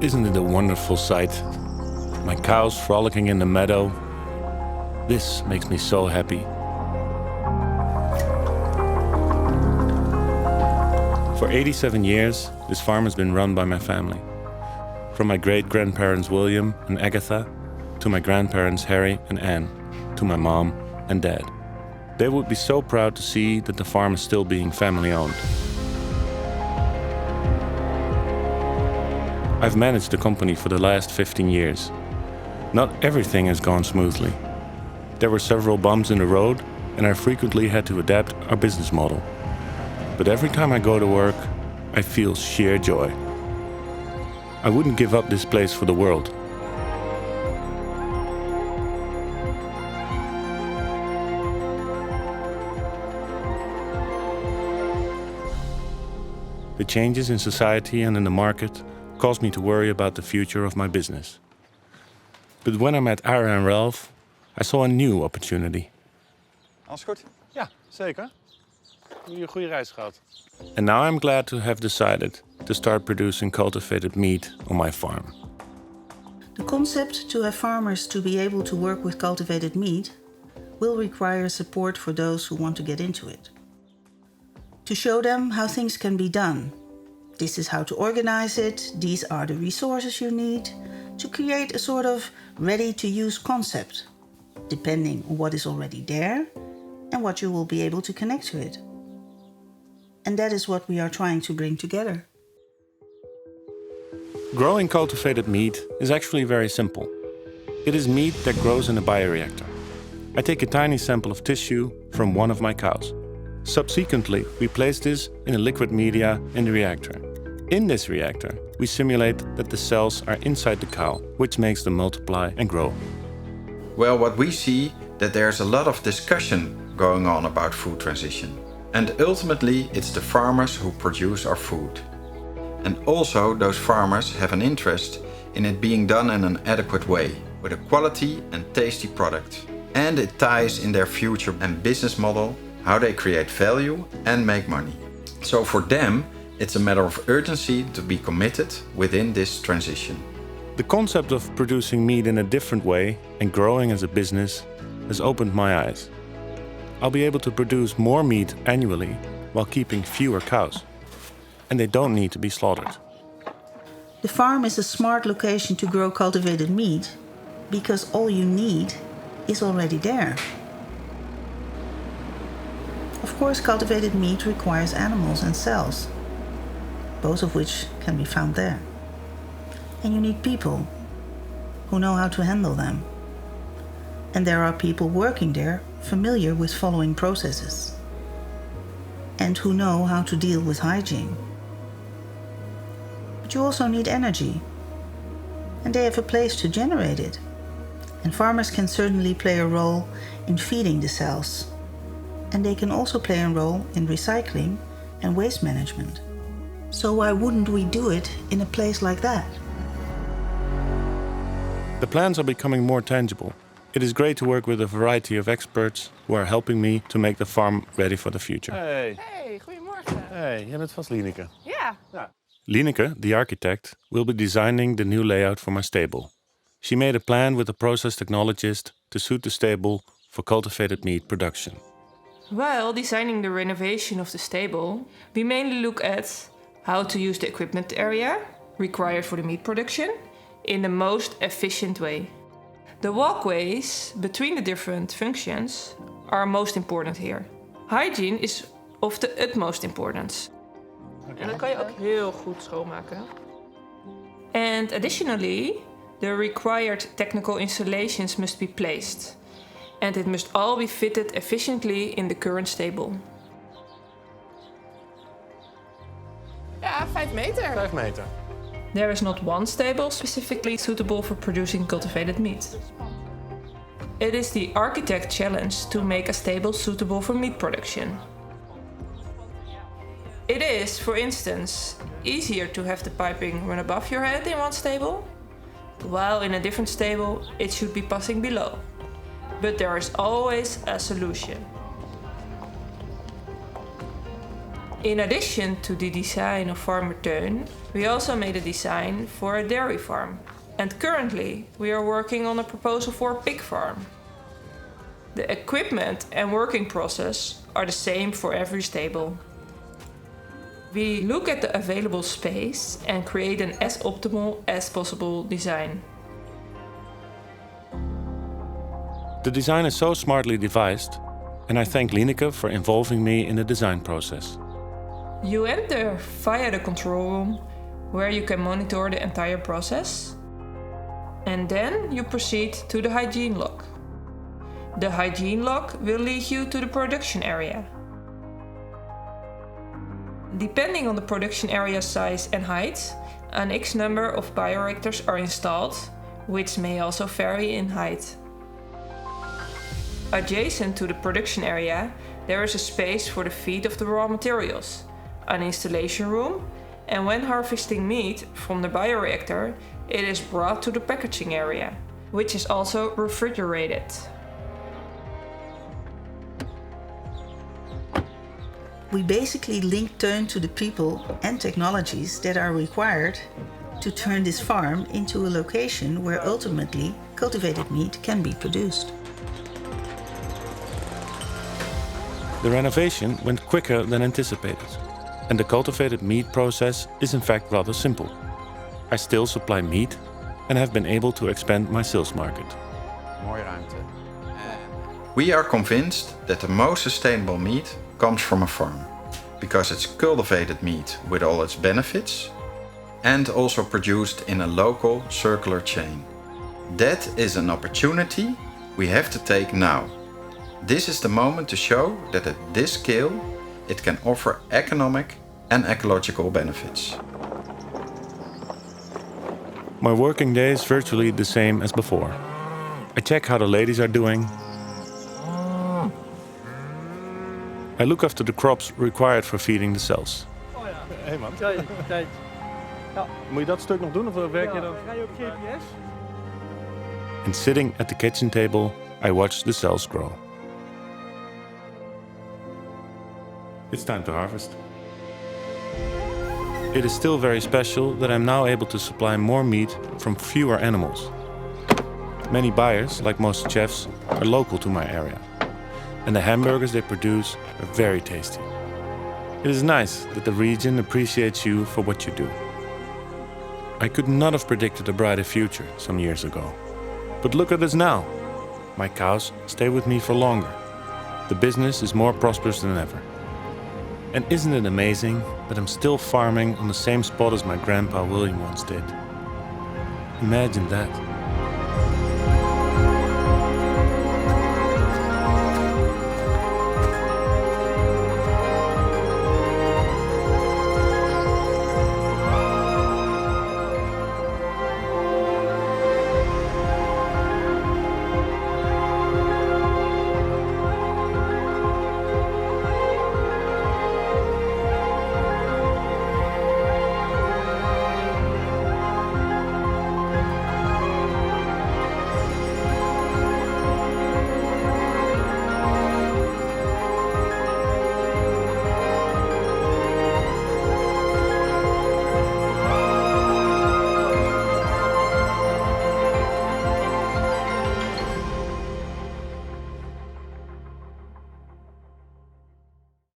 Isn't it a wonderful sight? My cows frolicking in the meadow. This makes me so happy. For 87 years, this farm has been run by my family. From my great-grandparents William and Agatha, to my grandparents Harry and Anne, to my mom and dad. They would be so proud to see that the farm is still being family-owned. I've managed the company for the last 15 years. Not everything has gone smoothly. There were several bumps in the road, and I frequently had to adapt our business model. But every time I go to work, I feel sheer joy. I wouldn't give up this place for the world. The changes in society and in the market caused me to worry about the future of my business. But when I met Ara and Ralph, I saw a new opportunity. Alles goed? Ja, zeker. Heb je een goede reis gehad? And now I'm glad to have decided to start producing cultivated meat on my farm. The concept to have farmers to be able to work with cultivated meat will require support for those who want to get into it. To show them how things can be done. This is how to organize it, these are the resources you need, to create a sort of ready-to-use concept, depending on what is already there and what you will be able to connect to it. And that is what we are trying to bring together. Growing cultivated meat is actually very simple. It is meat that grows in a bioreactor. I take a tiny sample of tissue from one of my cows. Subsequently, we place this in a liquid media in the reactor. In this reactor, we simulate that the cells are inside the cow, which makes them multiply and grow. Well, what we see that there's a lot of discussion going on about food transition. And ultimately, it's the farmers who produce our food. And also, those farmers have an interest in it being done in an adequate way, with a quality and tasty product. And it ties in their future and business model, how they create value and make money. So for them, it's a matter of urgency to be committed within this transition. The concept of producing meat in a different way and growing as a business has opened my eyes. I'll be able to produce more meat annually while keeping fewer cows. And they don't need to be slaughtered. The farm is a smart location to grow cultivated meat because all you need is already there. Of course, cultivated meat requires animals and cells, both of which can be found there. And you need people who know how to handle them. And there are people working there familiar with following processes and who know how to deal with hygiene. But you also need energy, and they have a place to generate it. And farmers can certainly play a role in feeding the cells. And they can also play a role in recycling and waste management. So why wouldn't we do it in a place like that? The plans are becoming more tangible. It is great to work with a variety of experts who are helping me to make the farm ready for the future. Hey, goedemorgen. Hey, jij bent vast Lieneke. Ja. Lieneke, the architect, will be designing the new layout for my stable. She made a plan with a process technologist to suit the stable for cultivated meat production. While designing the renovation of the stable, we mainly look at how to use the equipment area required for the meat production in the most efficient way. The walkways between the different functions are most important here. Hygiene is of the utmost importance. En dat kan je ook heel goed schoonmaken. And additionally, the required technical installations must be placed. And it must all be fitted efficiently in the current stable. Ja, 5 meter. 5 meter. There is not one stable specifically suitable for producing cultivated meat. It is the architect's challenge to make a stable suitable for meat production. It is, for instance, easier to have the piping run above your head in one stable, while in a different stable it should be passing below. But there is always a solution. In addition to the design of Farmer Teun, we also made a design for a dairy farm. And currently, we are working on a proposal for a pig farm. The equipment and working process are the same for every stable. We look at the available space and create an as optimal as possible design. The design is so smartly devised, and I thank Lineke for involving me in the design process. You enter via the control room, where you can monitor the entire process. And then you proceed to the hygiene lock. The hygiene lock will lead you to the production area. Depending on the production area size and height, an X number of bioreactors are installed, which may also vary in height. Adjacent to the production area, there is a space for the feed of the raw materials, an installation room, and when harvesting meat from the bioreactor, it is brought to the packaging area, which is also refrigerated. We basically link Teun to the people and technologies that are required to turn this farm into a location where ultimately cultivated meat can be produced. The renovation went quicker than anticipated, and the cultivated meat process is in fact rather simple. I still supply meat and have been able to expand my sales market. Mooie ruimte. We are convinced that the most sustainable meat comes from a farm, because it's cultivated meat with all its benefits and also produced in a local circular chain. That is an opportunity we have to take now. This is the moment to show that at this scale it can offer economic and ecological benefits. My working day is virtually the same as before. I check how the ladies are doing. I look after the crops required for feeding the cells. Hé man. Kijk. Ja. Moet je dat stuk nog doen of werk je dan? Ga je op GPS? And sitting at the kitchen table, I watch the cells grow. It's time to harvest. It is still very special that I'm now able to supply more meat from fewer animals. Many buyers, like most chefs, are local to my area, and the hamburgers they produce are very tasty. It is nice that the region appreciates you for what you do. I could not have predicted a brighter future some years ago. But look at us now. My cows stay with me for longer. The business is more prosperous than ever. And isn't it amazing that I'm still farming on the same spot as my grandpa William once did? Imagine that.